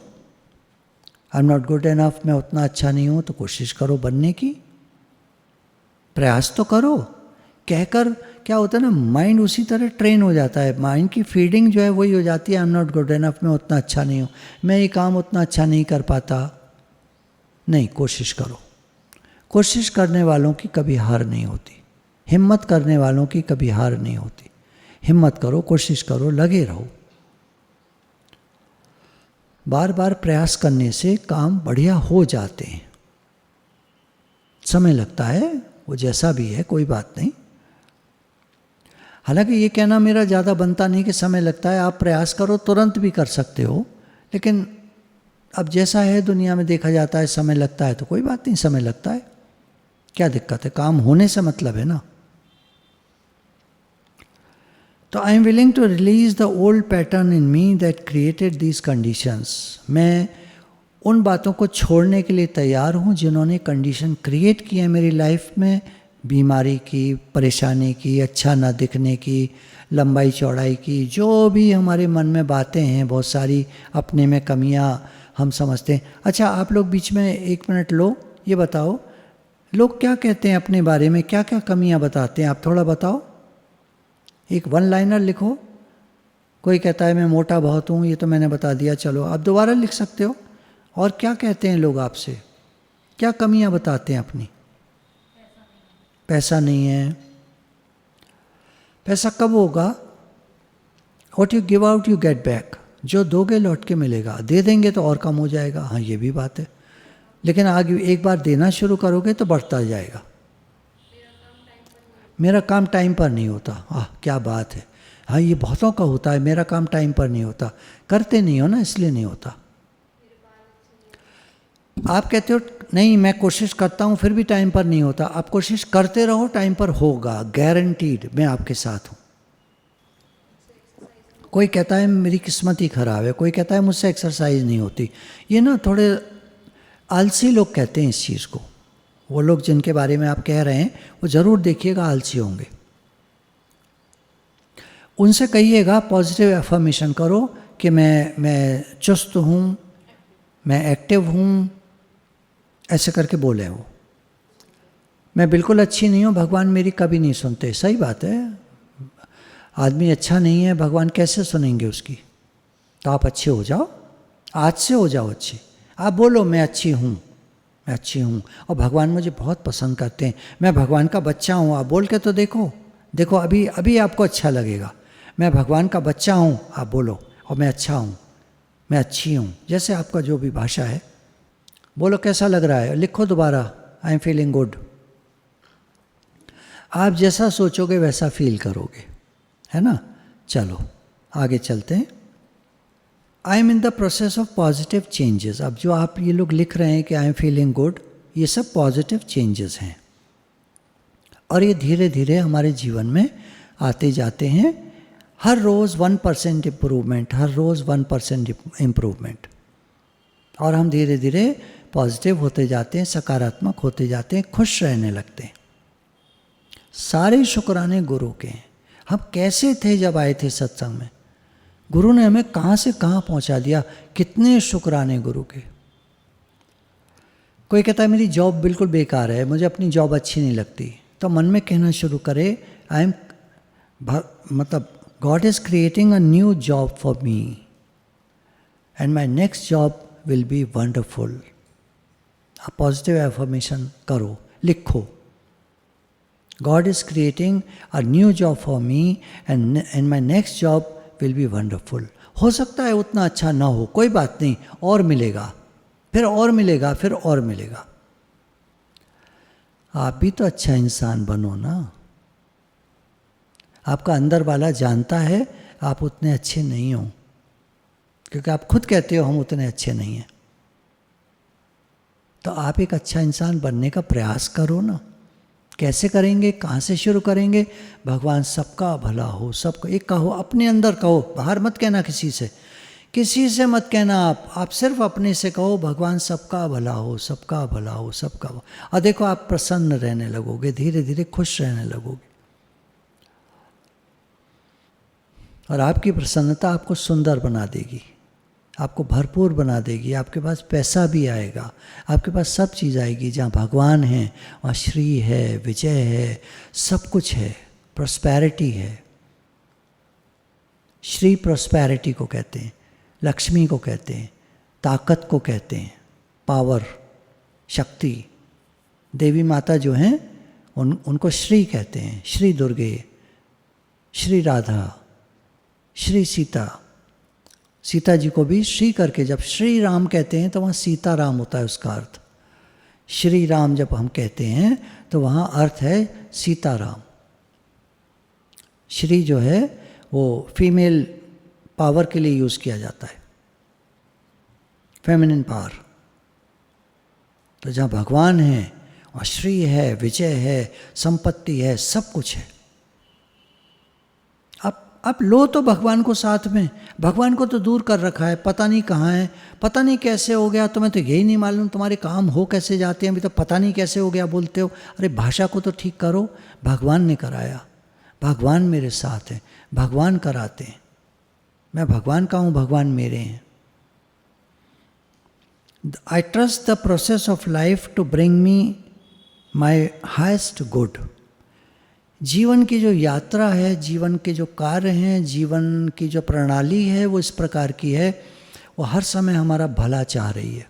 आई एम नॉट गुड एनफ, मैं उतना अच्छा नहीं हूँ, तो कोशिश करो बनने की, प्रयास तो करो। कहकर क्या होता है ना, माइंड उसी तरह ट्रेन हो जाता है, माइंड की फीडिंग जो है वही हो जाती है। आई एम नॉट गुड एनफ, मैं उतना अच्छा नहीं हूँ, मैं ये काम उतना अच्छा नहीं कर पाता। नहीं, कोशिश करो। कोशिश करने वालों की कभी हार नहीं होती, हिम्मत करने वालों की कभी हार नहीं होती। हिम्मत करो, कोशिश करो, लगे रहो। बार बार प्रयास करने से काम बढ़िया हो जाते हैं। समय लगता है, वो जैसा भी है, कोई बात नहीं। हालांकि ये कहना मेरा ज़्यादा बनता नहीं कि समय लगता है, आप प्रयास करो, तुरंत भी कर सकते हो। लेकिन अब जैसा है दुनिया में देखा जाता है, समय लगता है, तो कोई बात नहीं, समय लगता है, क्या दिक्कत है? काम होने से मतलब है ना। तो I am willing to release the old pattern in me that created these conditions. मैं उन बातों को छोड़ने के लिए तैयार हूँ जिन्होंने कंडीशन क्रिएट की है मेरी लाइफ में, बीमारी की, परेशानी की, अच्छा ना दिखने की, लंबाई चौड़ाई की, जो भी हमारे मन में बातें हैं, बहुत सारी अपने में कमियां हम समझते हैं। अच्छा, आप लोग बीच में 1 मिनट लो, ये बताओ लोग क्या कहते हैं अपने बारे में, क्या क्या कमियां बताते हैं, आप थोड़ा बताओ। एक 1 लाइनर लिखो। कोई कहता है मैं मोटा बहुत हूँ, ये तो मैंने बता दिया, चलो आप दोबारा लिख सकते हो। और क्या कहते हैं लोग आपसे, क्या कमियां बताते हैं अपनी? पैसा नहीं है। पैसा कब होगा? What you give out you get back. जो दोगे लौट के मिलेगा, दे देंगे तो और कम हो जाएगा। हाँ, ये भी बात है, लेकिन आगे एक बार देना शुरू करोगे तो बढ़ता जाएगा। मेरा काम टाइम पर नहीं होता। क्या बात है। हाँ, ये बहुतों का होता है, मेरा काम टाइम पर नहीं होता। करते नहीं हो ना, इसलिए नहीं होता। आप कहते हो नहीं मैं कोशिश करता हूँ फिर भी टाइम पर नहीं होता। आप कोशिश करते रहो, टाइम पर होगा, गारंटीड, मैं आपके साथ हूँ। कोई कहता है मेरी किस्मत ही खराब है, कोई कहता है मुझसे एक्सरसाइज नहीं होती। ये ना थोड़े आलसी लोग कहते हैं इस चीज़ को। वो लोग जिनके बारे में आप कह रहे हैं वो ज़रूर देखिएगा आलसी होंगे। उनसे कहिएगा, पॉजिटिव एफर्मेशन करो कि मैं चुस्त हूँ, मैं एक्टिव हूँ, ऐसे करके बोले वो। मैं बिल्कुल अच्छी नहीं हूँ, भगवान मेरी कभी नहीं सुनते। सही बात है, आदमी अच्छा नहीं है, भगवान कैसे सुनेंगे उसकी? तो आप अच्छे हो जाओ, आज से हो जाओ अच्छे। आप बोलो मैं अच्छी हूँ, मैं अच्छी हूँ और भगवान मुझे बहुत पसंद करते हैं, मैं भगवान का बच्चा हूँ। आप बोल के तो देखो, देखो अभी अभी आपको अच्छा लगेगा। मैं भगवान का बच्चा हूँ, आप बोलो, और मैं अच्छा हूँ, मैं अच्छी हूँ, जैसे आपका जो भी भाषा है बोलो। कैसा लग रहा है? लिखो दोबारा, आई एम फीलिंग गुड। आप जैसा सोचोगे वैसा फील करोगे, है ना? चलो आगे चलते हैं। I am in the process of positive changes. अब जो आप ये लोग लिख रहे हैं कि आई एम फीलिंग गुड, ये सब पॉजिटिव चेंजेस हैं और ये धीरे धीरे हमारे जीवन में आते जाते हैं। हर रोज़ 1% इम्प्रूवमेंट, हर रोज़ 1% इम्प्रूवमेंट, और हम धीरे धीरे पॉजिटिव होते जाते हैं, सकारात्मक होते जाते हैं, खुश रहने लगते हैं। सारे शुक्राने गुरु के हैं। हम कैसे थे जब आए थे सत्संग में? गुरु ने हमें कहाँ से कहाँ पहुँचा दिया। कितने शुक्राने गुरु के। कोई कहता है मेरी जॉब बिल्कुल बेकार है, मुझे अपनी जॉब अच्छी नहीं लगती, तो मन में कहना शुरू करे आई एम, मतलब God is creating a new job for me and my next job will be wonderful. आप पॉजिटिव एफर्मेशन करो, लिखो, God is creating a new job for me and my next job will be wonderful. हो सकता है उतना अच्छा ना हो, कोई बात नहीं, और मिलेगा, फिर और मिलेगा, फिर और मिलेगा। आप भी तो अच्छा इंसान बनो ना। आपका अंदर वाला जानता है आप उतने अच्छे नहीं हो, क्योंकि आप खुद कहते हो हम उतने अच्छे नहीं हैं। तो आप एक अच्छा इंसान बनने का प्रयास करो ना। कैसे करेंगे, कहाँ से शुरू करेंगे? भगवान सबका भला हो, सबको एक कहो, अपने अंदर कहो, बाहर मत कहना किसी से, किसी से मत कहना। आप सिर्फ अपने से कहो भगवान सबका भला हो, सबका भला हो, सबका भला। और देखो आप प्रसन्न रहने लगोगे, धीरे धीरे खुश रहने लगोगे, और आपकी प्रसन्नता आपको सुंदर बना देगी, आपको भरपूर बना देगी। आपके पास पैसा भी आएगा, आपके पास सब चीज़ आएगी। जहाँ भगवान है वहाँ श्री है, विजय है, सब कुछ है, प्रॉस्पेरिटी है। श्री प्रॉस्पेरिटी को कहते हैं, लक्ष्मी को कहते हैं, ताकत को कहते हैं, पावर, शक्ति। देवी माता जो हैं उनको श्री कहते हैं। श्री दुर्गे, श्री राधा, श्री सीता। सीता जी को भी श्री करके जब श्री राम कहते हैं तो वहाँ सीता राम होता है उसका अर्थ। श्री राम जब हम कहते हैं तो वहाँ अर्थ है सीता राम। श्री जो है वो फीमेल पावर के लिए यूज़ किया जाता है, फेमिनिन पावर। तो जहाँ भगवान है वहाँ श्री है, विजय है, संपत्ति है, सब कुछ है। अब लो तो भगवान को साथ में, भगवान को तो दूर कर रखा है, पता नहीं कहाँ है, पता नहीं कैसे हो गया, तुम्हें तो यही नहीं मालूम तुम्हारे काम हो कैसे जाते हैं, अभी तो पता नहीं कैसे हो गया बोलते हो। अरे भाषा को तो ठीक करो, भगवान ने कराया, भगवान मेरे साथ है, भगवान कराते हैं, मैं भगवान का हूँ, भगवान मेरे हैं। I trust the process of life to bring me my highest good. जीवन की जो यात्रा है, जीवन के जो कार्य हैं, जीवन की जो प्रणाली है वो इस प्रकार की है, वो हर समय हमारा भला चाह रही है।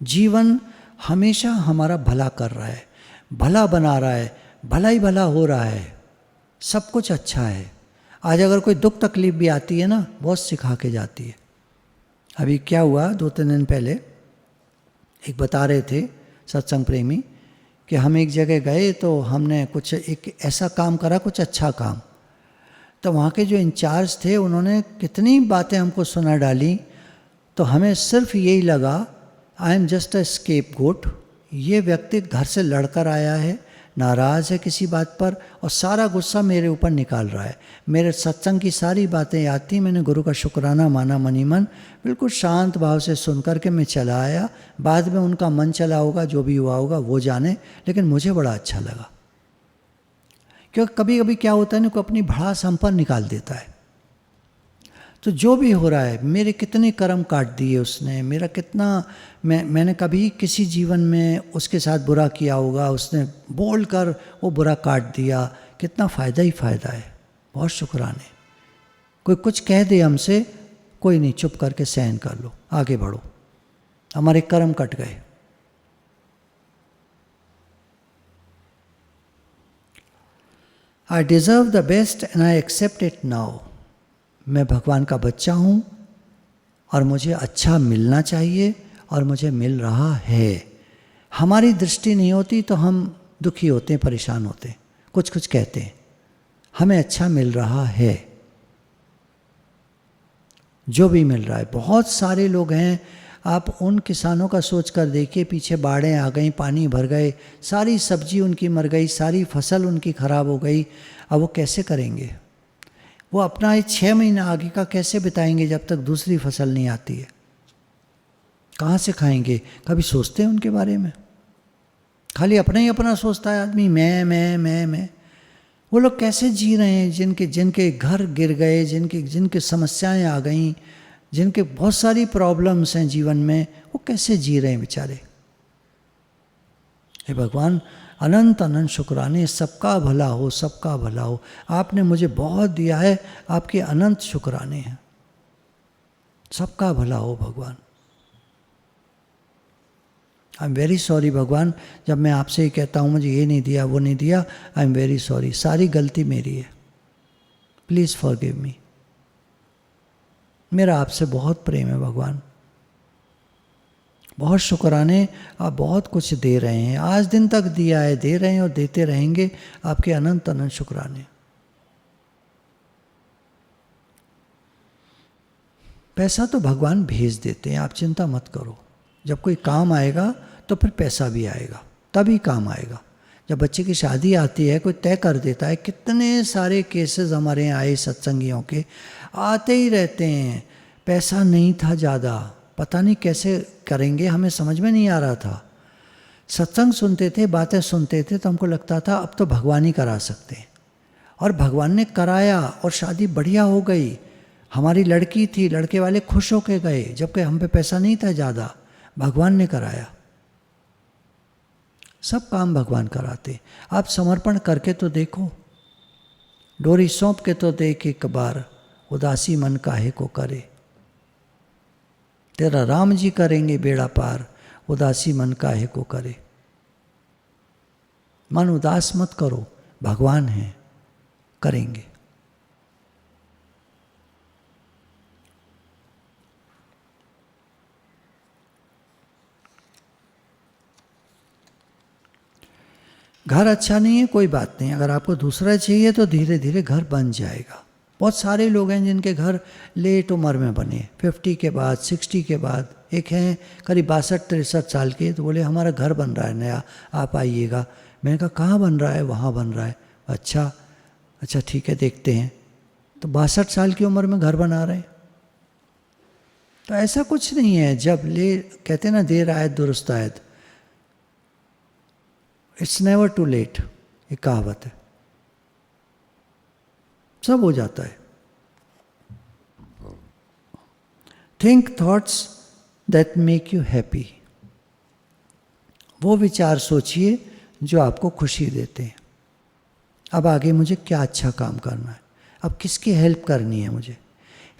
जीवन हमेशा हमारा भला कर रहा है, भला बना रहा है, भला ही भला हो रहा है, सब कुछ अच्छा है। आज अगर कोई दुख तकलीफ भी आती है ना, बहुत सिखा के जाती है। अभी क्या हुआ, 2-3 दिन पहले एक बता रहे थे सत्संग प्रेमी कि हम एक जगह गए तो हमने कुछ एक ऐसा काम करा, कुछ अच्छा काम, तो वहाँ के जो इंचार्ज थे उन्होंने कितनी बातें हमको सुना डाली, तो हमें सिर्फ यही लगा I am just a scapegoat. ये व्यक्ति घर से लड़कर आया है, नाराज़ है किसी बात पर और सारा गुस्सा मेरे ऊपर निकाल रहा है। मेरे सत्संग की सारी बातें याद थी, मैंने गुरु का शुक्राना माना मनी मन, बिल्कुल शांत भाव से सुन कर के मैं चला आया। बाद में उनका मन चला होगा, जो भी हुआ होगा वो जाने, लेकिन मुझे बड़ा अच्छा लगा। क्योंकि कभी कभी क्या होता है ना, कोई अपनी भड़ास हम पर निकाल देता है। तो जो भी हो रहा है, मेरे कितने कर्म काट दिए उसने, मेरा कितना, मैंने कभी किसी जीवन में उसके साथ बुरा किया होगा, उसने बोल कर वो बुरा काट दिया, कितना फ़ायदा ही फ़ायदा है। बहुत शुक्राने। कोई कुछ कह दे हमसे, कोई नहीं, चुप करके सहन कर लो, आगे बढ़ो, हमारे कर्म कट गए। I deserve the best and I accept it now. मैं भगवान का बच्चा हूँ और मुझे अच्छा मिलना चाहिए और मुझे मिल रहा है। हमारी दृष्टि नहीं होती तो हम दुखी होते हैं, परेशान होते हैं, कुछ कुछ कहते हैं। हमें अच्छा मिल रहा है, जो भी मिल रहा है। बहुत सारे लोग हैं, आप उन किसानों का सोच कर देखिए, पीछे बाढ़ें आ गई, पानी भर गए, सारी सब्जी उनकी मर गई, सारी फसल उनकी खराब हो गई। अब वो कैसे करेंगे? वो अपना 6 महीना आगे का कैसे बिताएंगे जब तक दूसरी फसल नहीं आती है? कहाँ से खाएंगे? कभी सोचते हैं उनके बारे में? खाली अपना ही अपना सोचता है आदमी, मैं। वो लोग कैसे जी रहे हैं, जिनके घर गिर गए, जिनके समस्याएं आ गई, जिनके बहुत सारी प्रॉब्लम्स हैं जीवन में, वो कैसे जी रहे हैं बेचारे। हे भगवान, अनंत अनंत शुक्राने, सबका भला हो, सबका भला हो। आपने मुझे बहुत दिया है, आपके अनंत शुक्राने हैं, सबका भला हो भगवान। आई एम वेरी सॉरी भगवान, जब मैं आपसे ही कहता हूँ मुझे ये नहीं दिया, वो नहीं दिया, आई एम वेरी सॉरी, सारी गलती मेरी है, प्लीज़ फॉरगिव मी। मेरा आपसे बहुत प्रेम है भगवान, बहुत शुक्राने, आप बहुत कुछ दे रहे हैं, आज दिन तक दिया है, दे रहे हैं और देते रहेंगे, आपके अनंत अनंत शुक्राने। पैसा तो भगवान भेज देते हैं, आप चिंता मत करो। जब कोई काम आएगा तो फिर पैसा भी आएगा, तभी काम आएगा। जब बच्चे की शादी आती है, कोई तय कर देता है, कितने सारे केसेस हमारे यहाँ आए सत्संगियों के, आते ही रहते हैं, पैसा नहीं था ज़्यादा, पता नहीं कैसे करेंगे, हमें समझ में नहीं आ रहा था। सत्संग सुनते थे, बातें सुनते थे, तो हमको लगता था अब तो भगवान ही करा सकते हैं, और भगवान ने कराया और शादी बढ़िया हो गई। हमारी लड़की थी, लड़के वाले खुश होके गए, जबकि हम पे पैसा नहीं था ज़्यादा, भगवान ने कराया। सब काम भगवान कराते। आप समर्पण करके तो देखो, डोरी सौंप के तो देख एक बार, उदासी मन काहे को करे। तेरा राम जी करेंगे बेड़ा पार, उदासी मन काहे को करे। मन उदास मत करो, भगवान हैं, करेंगे। घर अच्छा नहीं है, कोई बात नहीं, अगर आपको दूसरा चाहिए तो धीरे धीरे घर बन जाएगा। बहुत सारे लोग हैं जिनके घर लेट उम्र में बने, 50 के बाद, 60 के बाद। एक हैं करीब 62-63 साल के, तो बोले हमारा घर बन रहा है नया, आप आइएगा। मैंने कहा कहाँ बन रहा है? वहाँ बन रहा है। अच्छा ठीक है, देखते हैं। तो 62 साल की उम्र में घर बना रहे हैं। तो ऐसा कुछ नहीं है, जब ले कहते ना देर आयत दुरुस्त आयत, इट्स नेवर टू लेट, एक कहावत है, सब हो जाता है। Think thoughts that make you happy, वो विचार सोचिए जो आपको खुशी देते हैं। अब आगे मुझे क्या अच्छा काम करना है, अब किसकी हेल्प करनी है मुझे।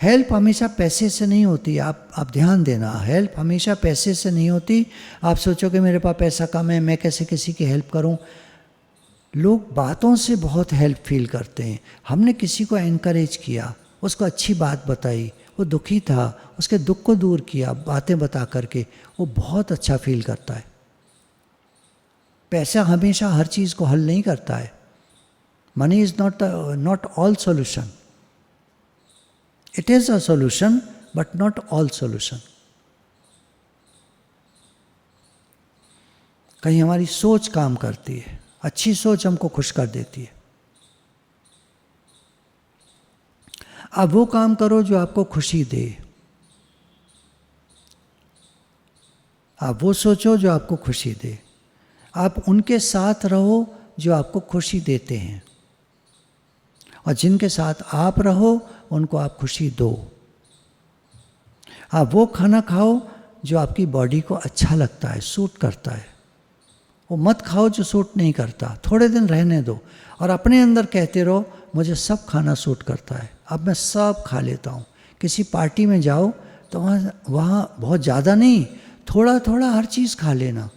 हेल्प हमेशा पैसे से नहीं होती, आप ध्यान देना, हेल्प हमेशा पैसे से नहीं होती। आप सोचोगे मेरे पास पैसा कम है, मैं कैसे किसी की हेल्प करूं। लोग बातों से बहुत हेल्प फील करते हैं। हमने किसी को एनकरेज किया, उसको अच्छी बात बताई, वो दुखी था, उसके दुख को दूर किया बातें बता करके, वो बहुत अच्छा फील करता है। पैसा हमेशा हर चीज़ को हल नहीं करता है। Money is not all solution, it is a solution but not all solution. कहीं हमारी सोच काम करती है, अच्छी सोच हमको खुश कर देती है। अब वो काम करो जो आपको खुशी दे, आप वो सोचो जो आपको खुशी दे, आप उनके साथ रहो जो आपको खुशी देते हैं, और जिनके साथ आप रहो उनको आप खुशी दो। आप वो खाना खाओ जो आपकी बॉडी को अच्छा लगता है, सूट करता है। वो मत खाओ जो सूट नहीं करता, थोड़े दिन रहने दो और अपने अंदर कहते रहो मुझे सब खाना सूट करता है, अब मैं सब खा लेता हूँ। किसी पार्टी में जाओ तो वहाँ बहुत ज़्यादा नहीं, थोड़ा थोड़ा हर चीज़ खा लेना,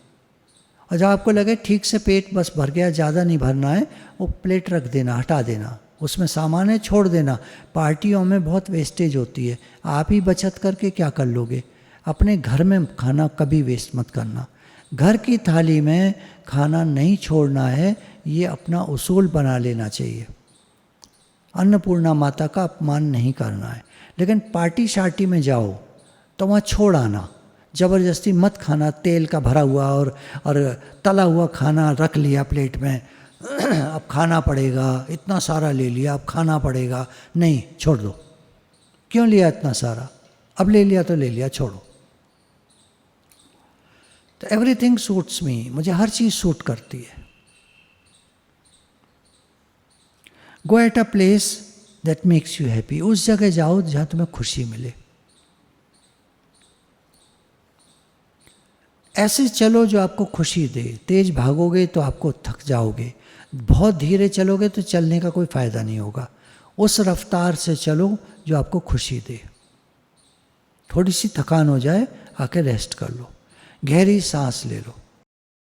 और जब आपको लगे ठीक से पेट बस भर गया, ज़्यादा नहीं भरना है, वो प्लेट रख देना, हटा देना, उसमें सामान है छोड़ देना। पार्टियों में बहुत वेस्टेज होती है, आप ही बचत करके क्या कर लोगे। अपने घर में खाना कभी वेस्ट मत करना, घर की थाली में खाना नहीं छोड़ना है, ये अपना उसूल बना लेना चाहिए। अन्नपूर्णा माता का अपमान नहीं करना है, लेकिन पार्टी शार्टी में जाओ तो वहाँ छोड़ आना, ज़बरदस्ती मत खाना। तेल का भरा हुआ और तला हुआ खाना रख लिया प्लेट में, अब खाना पड़ेगा, इतना सारा ले लिया अब खाना पड़ेगा, नहीं, छोड़ दो। क्यों लिया इतना सारा, अब ले लिया तो ले लिया, छोड़ो। तो एवरीथिंग सूट्स मी, मुझे हर चीज़ सूट करती है। Go at a place that makes you happy, उस जगह जाओ जहाँ तुम्हें खुशी मिले। ऐसे चलो जो आपको खुशी दे। तेज भागोगे तो आपको थक जाओगे, बहुत धीरे चलोगे तो चलने का कोई फ़ायदा नहीं होगा। उस रफ्तार से चलो जो आपको खुशी दे। थोड़ी सी थकान हो जाए, आके रेस्ट कर लो, गहरी सांस ले लो।